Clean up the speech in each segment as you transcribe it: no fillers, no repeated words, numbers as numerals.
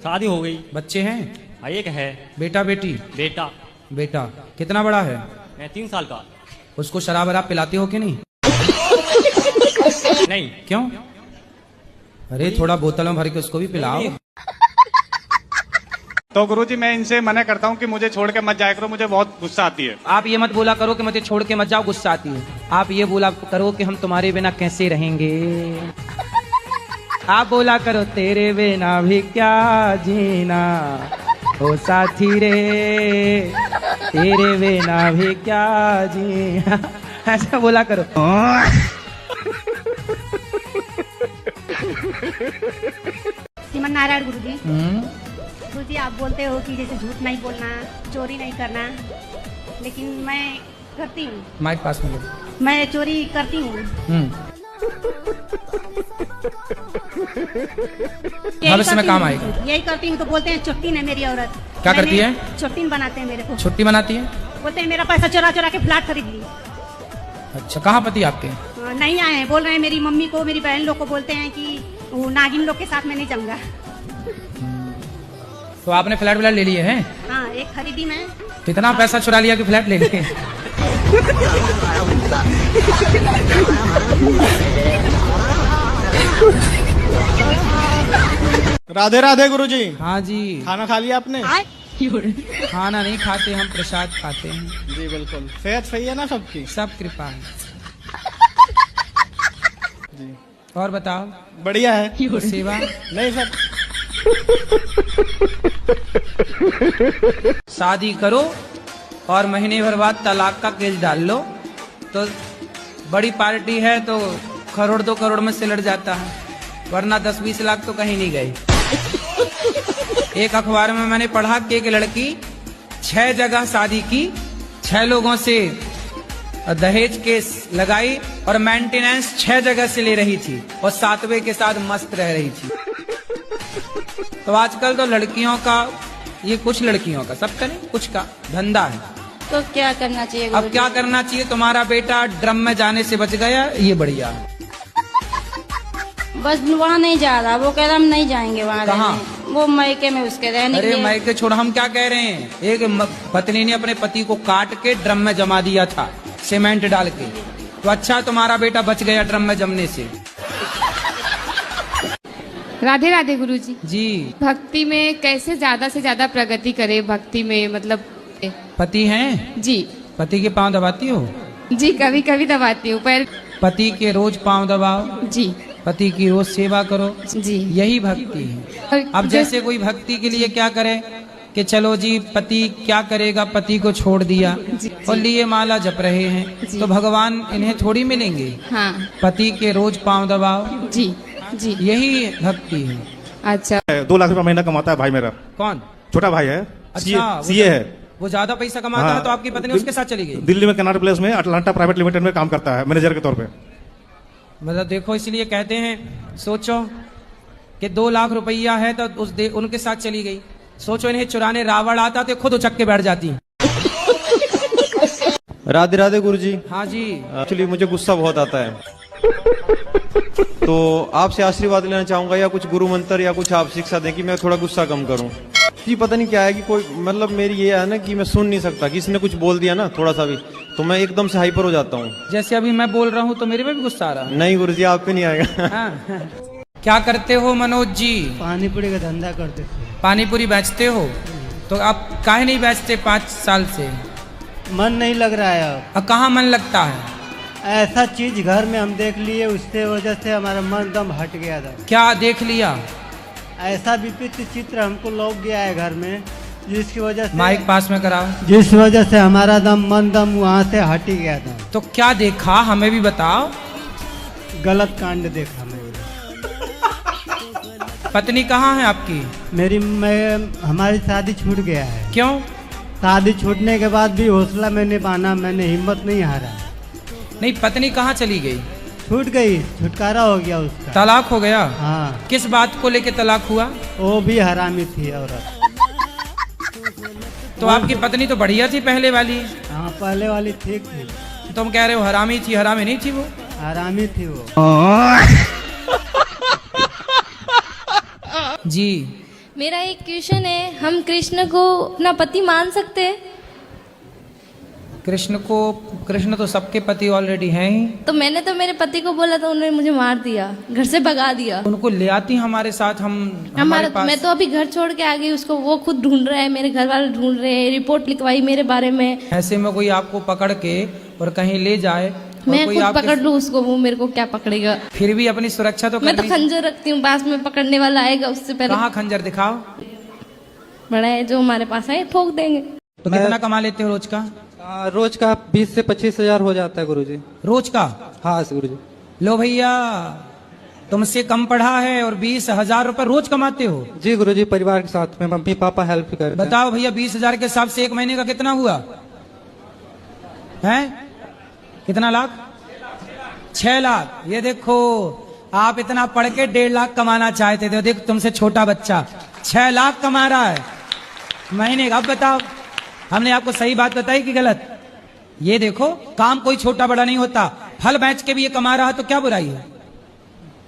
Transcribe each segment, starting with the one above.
शादी हो गई। बच्चे हैं? हाँ, एक है। बेटा बेटी? बेटा। बेटा कितना बड़ा है? 3 साल का। उसको शराब वराब पिलाते हो कि नहीं? नहीं। क्यों? अरे थोड़ा बोतल में भर के उसको भी पिलाओ। तो गुरुजी मैं इनसे मना करता हूँ कि मुझे छोड़ के मत जाया करो, मुझे बहुत गुस्सा आती है। आप ये मत बोला करो कि मुझे छोड़ के मत जाओ, गुस्सा आती है। आप ये बोला करो कि हम तुम्हारे बिना कैसे रहेंगे। आप बोला करो तेरे बिना भी क्या जीना ओ साथी रे, तेरे बिना भी क्या जीना। ऐसा बोला करो। श्रीमन नारायण गुरुजी। गुरुजी आप बोलते हो कि जैसे झूठ नहीं बोलना, चोरी नहीं करना, लेकिन मैं करती हूँ। माइक पास में लो। मैं चोरी करती हूँ। भविष्य में काम आएगा। यही करती हूँ तो बोलते हैं चुट्टीन है मेरी औरत। क्या करती है? चुट्टीन बनाते हैं मेरे को। छुट्टी बनाती है? बोलते हैं मेरा पैसा चुरा चुरा के फ्लैट खरीद ली। अच्छा, कहाँ पति आपके? नहीं आए हैं, बोल रहे हैं मेरी मम्मी को, मेरी बहन लोग को बोलते हैं कि वो नागिन लोग के साथ मैं नहीं जाऊंगा। तो आपने फ्लैट व्लैट ले लिए हैं? हाँ, एक खरीदी मैं। कितना पैसा चुरा लिया कि फ्लैट ले लिए? राधे राधे गुरुजी। हाँ जी। खाना खा लिया आपने? खाना नहीं खाते हम, प्रसाद खाते हैं। जी बिल्कुल। सेहत सही है ना सबकी? सब कृपा है जी। और बताओ। बढ़िया है। सेवा नहीं सर। शादी करो और महीने भर बाद तलाक का केस डाल लो तो बड़ी पार्टी है तो करोड़ 2 करोड़ में सिलट जाता है, वरना 10-20 लाख तो कहीं नहीं गए। एक अखबार में मैंने पढ़ा कि एक लड़की 6 जगह शादी की, 6 लोगों से दहेज केस लगाई और मेंटेनेंस 6 जगह से ले रही थी और 7वें के साथ मस्त रह रही थी। तो आजकल तो लड़कियों का, ये कुछ लड़कियों का, सबका नहीं, कुछ का धंधा है। तो क्या करना चाहिए? अब क्या करना चाहिए? तुम्हारा बेटा ड्रम में जाने से बच गया, ये बढ़िया है। बस वहाँ नहीं जा रहा, वो कह रहा हम नहीं जाएंगे वहाँ। कहाँ? वो मायके में उसके रहने। अरे मायके छोड़, हम क्या कह रहे हैं, एक पत्नी ने अपने पति को काट के ड्रम में जमा दिया था सीमेंट डाल के, तो अच्छा तुम्हारा बेटा बच गया ड्रम में जमने से। राधे राधे गुरुजी। जी। भक्ति में कैसे ज्यादा से ज्यादा प्रगति करे? भक्ति में मतलब पति हैं? जी। पति के पांव दबाती हो? जी, कभी कभी दबाती हूँ पर। पति के रोज पांव दबाओ। जी। पति की रोज सेवा करो। जी, यही भक्ति है। अब जैसे कोई भक्ति के लिए क्या करे कि चलो जी पति क्या करेगा, पति को छोड़ दिया और लिए माला जप रहे हैं, तो भगवान इन्हें थोड़ी मिलेंगे। हाँ। पति के रोज पांव दबाओ। जी जी, यही भक्ति है। अच्छा। 2 लाख रुपया महीना कमाता है भाई मेरा। कौन? छोटा भाई है। अच्छा, सीए है। वो ज्यादा पैसा कमाता हाँ, है तो आपकी पत्नी उसके साथ चली गई? दिल्ली में कनाट प्लेस में अटलांटा प्राइवेट लिमिटेड में काम करता है मैनेजर के तौर पे। मतलब देखो, इसलिए कहते हैं, सोचो कि 2 लाख रुपया है तो उनके साथ चली गई। सोचो इन्हें चुराने रावण आता तो खुद उचक के बैठ जाती। राधे राधे गुरुजी। हाँ जी। एक्चुअली मुझे गुस्सा बहुत आता है, तो आपसे आशीर्वाद लेना चाहूंगा या कुछ गुरु मंत्र या कुछ आप शिक्षा दें कि मैं थोड़ा गुस्सा कम करूं। जी पता नहीं क्या है कि कोई, मतलब मेरी ये है ना कि मैं सुन नहीं सकता, किसी ने कुछ बोल दिया ना थोड़ा सा भी तो मैं एकदम से हाइपर हो जाता हूँ। जैसे अभी मैं बोल रहा हूँ तो मेरे में भी गुस्सा आ रहा है। नहीं गुरुजी, आप पे नहीं आएगा। हाँ। क्या करते हो मनोज जी? पानी पूरी का धंधा करते थे। पानी पूरी बेचते हो? तो आप काहे नहीं बेचते 5 साल से? मन नहीं लग रहा है अब। कहाँ मन लगता है? ऐसा चीज घर में हम देख लिए, उससे वजह से हमारा मन दम हट गया था। क्या देख लिया? ऐसा विचित्र चित्र हमको लौक गया है घर में, जिसकी वजह से, माइक पास में कराओ, जिस वजह से हमारा मन दम वहाँ से हट ही गया था। तो क्या देखा, हमें भी बताओ। गलत कांड देखा मैंने। पत्नी कहाँ है आपकी? हमारी शादी छूट गया है। क्यों? शादी छूटने के बाद भी हौसला मैंने बांधा, मैंने हिम्मत नहीं हारा। नहीं, पत्नी कहाँ चली गई? छूट गई, छुटकारा हो गया उसका। तलाक हो गया? हाँ। किस बात को लेके तलाक हुआ? वो भी हरामी थी औरत। तो आपकी पत्नी तो बढ़िया थी पहले वाली। हाँ, पहले वाली ठीक थी। तुम कह रहे हो हरामी थी? हरामी नहीं थी वो, हरामी थी वो। जी। मेरा एक क्वेश्चन है, हम कृष्ण को अपना पति मान सकते हैं? कृष्ण तो सबके पति ऑलरेडी हैं ही। तो मैंने तो मेरे पति को बोला तो उन्होंने मुझे मार दिया, घर से भगा दिया। उनको ले आती हमारे साथ, हमारे पास। मैं तो अभी घर छोड़ के आ गई उसको, वो खुद ढूंढ रहा है, मेरे घर वाले ढूंढ रहे हैं, रिपोर्ट लिखवाई मेरे बारे में। ऐसे में कोई आपको पकड़ के और कहीं ले जाए, मैं खुद पकड़ लूँ उसको, वो मेरे को क्या पकड़ेगा? फिर भी अपनी सुरक्षा तो मैं तो खंजर रखती हूँ, पास में पकड़ने वाला आएगा उससे पहले। कहाँ खंजर दिखाओ? बड़ा है जो हमारे पास है, ठोक देंगे। तो कितना कमा लेते हो रोज का? रोज का 20 से 25 हजार हो जाता है गुरुजी। रोज का? हाँ गुरुजी। लो भैया, तुमसे कम पढ़ा है और 20,000 रुपए रोज कमाते हो? जी गुरुजी, परिवार के साथ में मम्मी पापा हेल्प करते हैं। बताओ भैया, 20,000 के हिसाब से एक महीने का कितना हुआ है? कितना लाख? 6 लाख। ये देखो, आप इतना पढ़ के 1.5 लाख कमाना चाहते थे, देखो तुमसे छोटा बच्चा 6 लाख कमा रहा है महीने का। अब बताओ, हमने आपको सही बात बताई कि गलत? ये देखो, काम कोई छोटा बड़ा नहीं होता। फल बेच के भी ये कमा रहा है तो क्या बुराई है?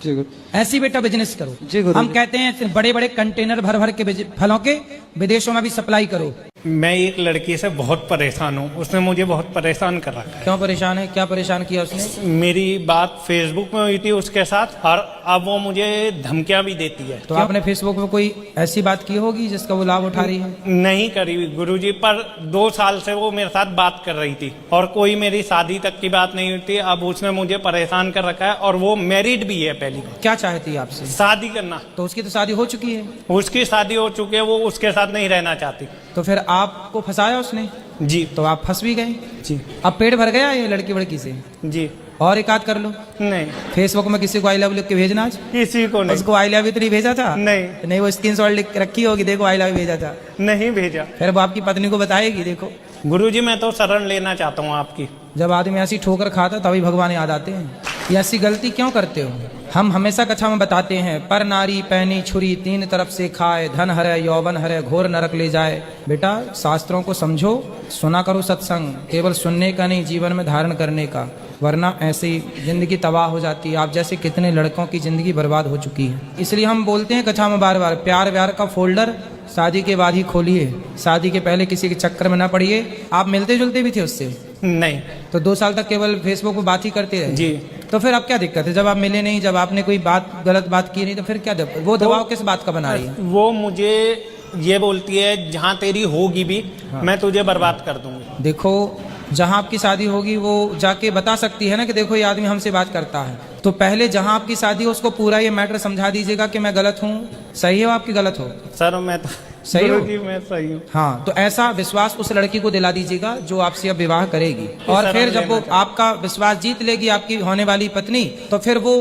जी गुरु। ऐसी बेटा बिजनेस करो। जी गुरु। हम कहते हैं बड़े बड़े कंटेनर भर भर के फलों के विदेशों में भी सप्लाई करो। मैं एक लड़की से बहुत परेशान हूँ, उसने मुझे बहुत परेशान कर रखा है। क्यों परेशान है? क्या परेशान किया उसने? मेरी बात फेसबुक में हुई थी उसके साथ, और अब वो मुझे धमकियां भी देती है। तो आपने फेसबुक में कोई ऐसी बात की होगी जिसका वो लाभ उठा रही है? नहीं करी गुरुजी, पर 2 साल से वो मेरे साथ बात कर रही थी और कोई मेरी शादी तक की बात नहीं हुई थी। अब उसने मुझे परेशान कर रखा है और वो मैरिड भी है। पहली क्या चाहती है आपसे? शादी करना। तो उसकी तो शादी हो चुकी है। उसकी शादी हो चुकी है, वो उसके साथ नहीं रहना चाहती। तो फिर आपको फंसाया उसने? जी। तो आप फंस भी गए। जी। अब पेट भर गया ये लड़की वड़की से? जी। और एक आध कर लो। नहीं। फेसबुक में किसी को आई लव लिख के भेजना आज? किसी को नहीं। उसको आई लव यू तो नहीं भेजा था? नहीं। नहीं, वो स्क्रीनशॉट लिख रखी होगी, देखो आई लव यू भेजा था। नहीं भेजा। फिर वो आपकी पत्नी को बताएगी। देखो गुरुजी, मैं तो शरण लेना चाहता हूँ आपकी। जब आदमी ऐसी ठोकर खाता तभी भगवान याद आते हैं। ये ऐसी गलती क्यों करते हो? हम हमेशा कथा में बताते हैं, पर नारी पैनी छुरी 3 तरफ से खाए, धन हरे यौवन हरे घोर नरक ले जाए। बेटा, शास्त्रों को समझो, सुना करो सत्संग, केवल सुनने का नहीं, जीवन में धारण करने का, वरना ऐसी जिंदगी तबाह हो जाती है। आप जैसे कितने लड़कों की जिंदगी बर्बाद हो चुकी है। इसलिए हम बोलते हैं कथा में बार बार, प्यार व्यार का फोल्डर शादी के बाद ही खोलिए, शादी के पहले किसी के चक्कर में ना पड़िए। आप मिलते जुलते भी थे उससे? नहीं। तो 2 साल तक केवल फेसबुक पे बात ही करते रहे? जी। तो फिर अब क्या दिक्कत है? जब आप मिले नहीं, जब आपने कोई गलत बात की नहीं, तो फिर क्या वो दबाव किस बात का बना रही है? वो मुझे ये बोलती है, जहाँ तेरी होगी भी मैं तुझे बर्बाद कर दूंगी। देखो, जहाँ आपकी शादी होगी वो जाके बता सकती है ना कि देखो ये आदमी हमसे बात करता है। तो पहले जहाँ आपकी शादी हो उसको पूरा ये मैटर समझा दीजिएगा कि मैं गलत हूँ। सही हो आपकी गलत हो? सर मैं तो सही हो? मैं सही हूँ। हाँ, तो ऐसा विश्वास उस लड़की को दिला दीजिएगा जो आपसे अब विवाह करेगी। और फिर जब वो आपका विश्वास जीत लेगी, आपकी होने वाली पत्नी, तो फिर वो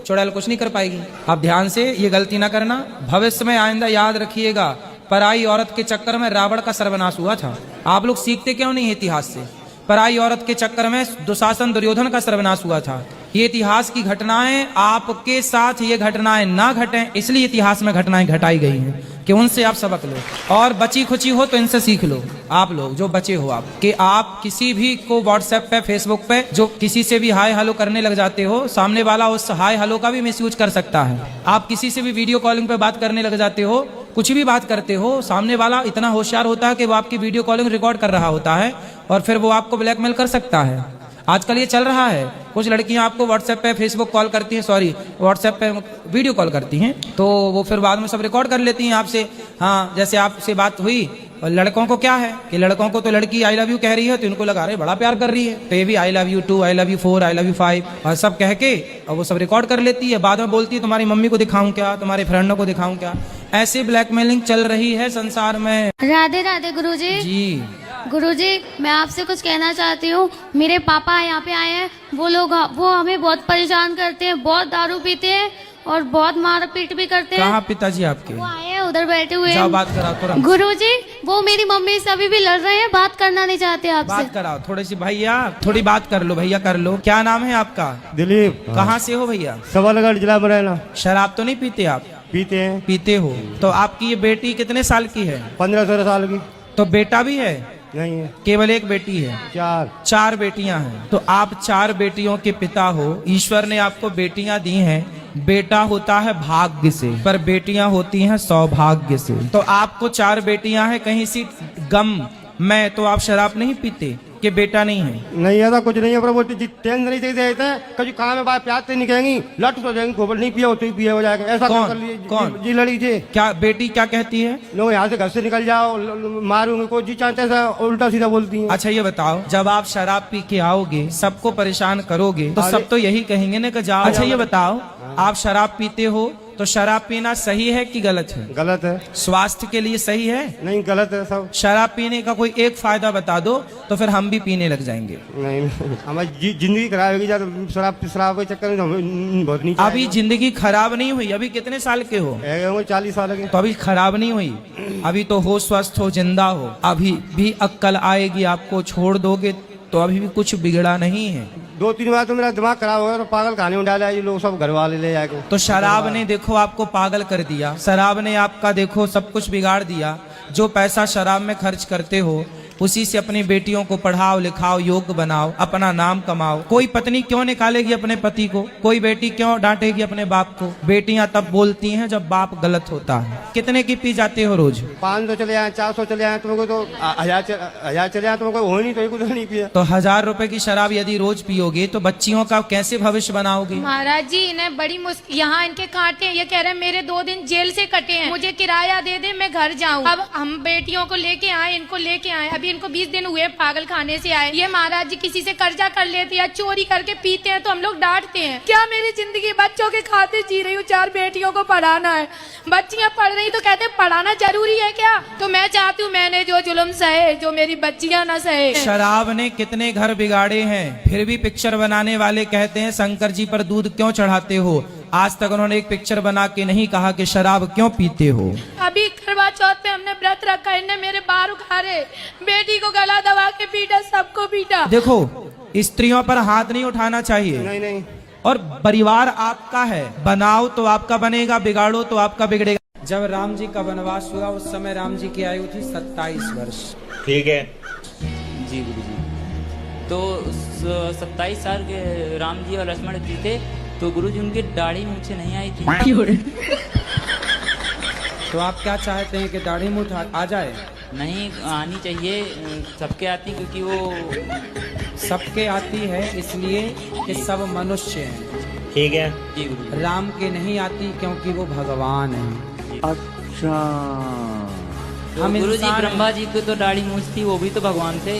चुड़ैल कुछ नहीं कर पाएगी। आप ध्यान से ये गलती ना करना। भविष्य में आइंदा याद रखिएगा, पराई औरत के चक्कर में रावण का सर्वनाश हुआ था। आप लोग सीखते क्यों नहीं इतिहास से? पराई औरत के चक्कर में दुशासन दुर्योधन का सर्वनाश हुआ था। ये इतिहास की घटनाएं, आपके साथ ये घटनाएं ना घटें, इसलिए इतिहास में घटनाएं घटाई गई हैं कि उनसे आप सबक लो। और बची खुची हो तो इनसे सीख लो। आप लोग जो बचे हो, आप कि आप किसी भी को व्हाट्सएप पे, फेसबुक पे जो किसी से भी हाय हेलो करने लग जाते हो, सामने वाला उस हाय हेलो का भी मिसयूज कर सकता है। आप किसी से भी वीडियो कॉलिंग पे बात करने लग जाते हो, कुछ भी बात करते हो, सामने वाला इतना होशियार होता है कि वो आपकी वीडियो कॉलिंग रिकॉर्ड कर रहा होता है और फिर वो आपको ब्लैकमेल कर सकता है। आजकल ये चल रहा है। कुछ लड़कियां आपको व्हाट्सएप पे, फेसबुक कॉल करती हैं, व्हाट्सएप पे वीडियो कॉल करती हैं, तो वो फिर बाद में सब रिकॉर्ड कर लेती हैं आपसे। हाँ, जैसे आपसे बात हुई। और लड़कों को क्या है कि लड़कों को तो लड़की आई लव यू कह रही है तो इनको लगा रहे बड़ा प्यार कर रही है, तो ये भी I love you 2, I love you 4, I love you 5 और सब कह के और वो सब रिकॉर्ड कर लेती है। बाद में बोलती है तुम्हारी मम्मी को दिखाऊं क्या, तुम्हारे फ्रेंडों को दिखाऊं क्या। ऐसे ब्लैकमेलिंग चल रही है संसार में। राधे राधे गुरुजी। जी गुरुजी, मैं आपसे कुछ कहना चाहती हूँ। मेरे पापा यहाँ पे आए हैं, वो हमें बहुत परेशान करते हैं, बहुत दारू पीते हैं और बहुत मार पीट भी करते हैं। कहाँ पिताजी आपके? वो आए हैं, उधर बैठे हुए जाओ हैं। बात कराओ तुरंत। गुरुजी, वो मेरी मम्मी से अभी भी लड़ रहे हैं, बात करना नहीं चाहते आपसे। बात कराओ थोड़ी सी भैया, थोड़ी बात कर लो भैया, कर लो। क्या नाम है आपका? दिलीप। कहाँ से हो भैया? सबलगढ़ जिला मुरैना। शराब तो नहीं पीते आप? पीते हैं। पीते हो। तो आपकी ये बेटी कितने साल की है? 15-16 साल की। तो बेटा भी है? नहीं है। केवल एक बेटी है? 4। 4 बेटियां हैं। तो आप 4 बेटियों के पिता हो। ईश्वर ने आपको बेटियां दी हैं। बेटा होता है भाग्य से, पर बेटियां होती हैं सौभाग्य से। तो आपको 4 बेटियां हैं, कहीं सी गम में तो आप शराब नहीं पीते कि बेटा नहीं है? नहीं ऐसा कुछ नहीं है, पर वो टेंशन नहीं देते हैं। कभी काम में बात प्याज से नहीं कहेंगी, लट तो जाएंगी, गोबर नहीं पिया हो तो ही पिया हो जाएगा। ऐसा कौन? कर लिए कौन? जी लड़ी थी। क्या बेटी क्या कहती है? लोग यहाँ से घर से निकल जाओ, मारूंगे को जी चाहते ऐसा उल्टा सीधा बोलती हैं। अच्छा ये बताओ, जब आप शराब पी के आओगे, सबको परेशान करोगे, तो सब तो यही कहेंगे ना कि जाओ। अच्छा ये बताओ, आप शराब पीते हो तो शराब पीना सही है कि गलत है? गलत है। स्वास्थ्य के लिए सही है? नहीं गलत है सब। शराब पीने का कोई एक फायदा बता दो तो फिर हम भी पीने लग जाएंगे। नहीं हमारी जिंदगी खराब होगी जब शराब के चक्कर में बहुत नीचे। अभी जिंदगी खराब नहीं हुई। अभी कितने साल के हो? 40 साल के। तो अभी खराब नहीं हुई। अभी तो हो, स्वस्थ हो, जिंदा हो। अभी भी अक्ल आएगी आपको, छोड़ दोगे तो अभी भी कुछ बिगड़ा नहीं है। 2-3 बार तो मेरा दिमाग खराब हो गया, तो पागल खाने में डाला है ये लोग, सब घर वाले ले जाके। तो शराब ने देखो आपको पागल कर दिया, शराब ने आपका देखो सब कुछ बिगाड़ दिया। जो पैसा शराब में खर्च करते हो, उसी से अपनी बेटियों को पढ़ाओ लिखाओ, योग्य बनाओ, अपना नाम कमाओ। कोई पत्नी क्यों निकालेगी अपने पति को? कोई बेटी क्यों डांटेगी अपने बाप को? बेटियां तब बोलती हैं जब बाप गलत होता है। कितने की पी जाते हो रोज? 500 चले आए, 400 चले आए, तुमको तो 1000 चले आए, तुमको हो नहीं तो कुछ नहीं पिया। तो 1000 रुपए की शराब यदि रोज पियोगे तो बच्चियों का कैसे भविष्य बनाओगे? महाराज जी इन्हें बड़ी मुश्किल, यहाँ इनके कांटे, ये कह रहे हैं मेरे 2 दिन जेल से कटे हैं, मुझे किराया दे दे मैं घर जाऊँ। अब हम बेटियों को लेके आए, इनको लेके आए, अभी इनको 20 दिन हुए पागल खाने से आए। ये महाराज जी किसी से कर्जा कर लेते या चोरी करके पीते हैं तो हम लोग डांटते हैं। क्या मेरी जिंदगी बच्चों के खातिर जी रही हूँ? 4 बेटियों को पढ़ाना है, बच्चियां पढ़ रही तो कहते पढ़ाना जरूरी है क्या? तो मैं चाहती हूँ मैंने जो जुल्म सहे, जो मेरी बच्चियां ना सहे। शराब ने कितने घर बिगाड़े हैं, फिर भी पिक्चर बनाने वाले कहते हैं शंकर जी पर दूध क्यों चढ़ाते हो। आज तक उन्होंने एक पिक्चर बना के नहीं कहा कि शराब क्यों पीते हो। अभी करवा चौथ पे हमने व्रत रखा, इनने मेरे बाल उखाड़े, बेटी को गला दबा के पीटा, सबको पीटा। देखो स्त्रियों पर हाथ नहीं उठाना चाहिए। नहीं। और परिवार आपका है, बनाओ तो आपका बनेगा, बिगाड़ो तो आपका बिगड़ेगा। जब राम जी का वनवास हुआ उस समय राम जी की आयु थी 27 वर्ष। ठीक है जी गुरु जी। तो 27 साल के राम जी और लक्ष्मण जी थे, तो गुरु जी उनकी दाढ़ी मूंछें नहीं आई थी। तो आप क्या चाहते हैं कि दाढ़ी मूंछ आ जाए? नहीं आनी चाहिए, सबके आती, क्योंकि वो सबके आती है इसलिए कि सब मनुष्य हैं। ठीक है जी गुरु। राम के नहीं आती क्योंकि वो भगवान हैं। अच्छा हम गुरु जी ब्रह्मा जी को तो दाढ़ी मूंछ थी, वो भी तो भगवान थे।